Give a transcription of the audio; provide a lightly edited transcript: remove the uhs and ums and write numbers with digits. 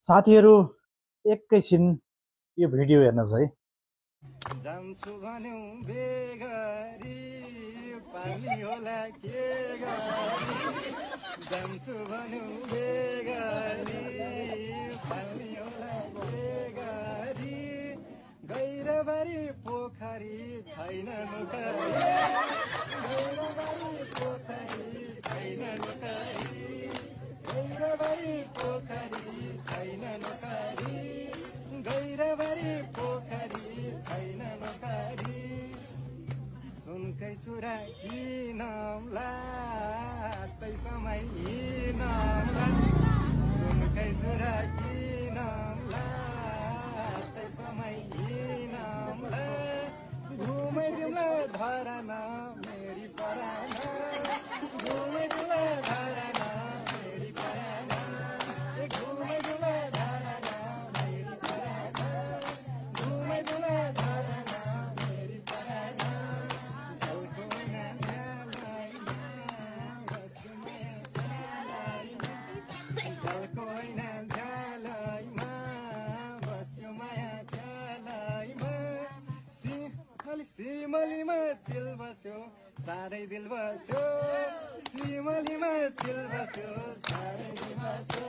साथीहरू एकैछिन यो भिडियो हेर्नुहोस् है। जान्छु भन्यौ बेगरी पाल्ने होला के गरी जान्छु भन्यौ बेगरी पाल्ने होला के गरी गैरबारी पोखरी छैन नोकरी गैरबारी पोखरी छैन नोकरी गैरबारी पोखरी छैन नोकरी गैरबारी पोखरी छैन नोकरी सुनकै चुरा किनौला तै समय हिँडौला सुनकै चुरा किनौला तै समय हिँडौला घुमाइदिउँला धराना मेरी पराना घुमाइदिउँला धराना मेरी पराना घुमाइदिउँला धराना मेरी पराना घुमाइदिउँला धराना मेरी पराना झल्को होइन झ्यालैमा बस्यो माया झ्यालैमा सिमलीमा चिल बस्यो साह्रै दिल बस्यो सिमलीमा चिल बस्यो साह्रै दिल बस्यो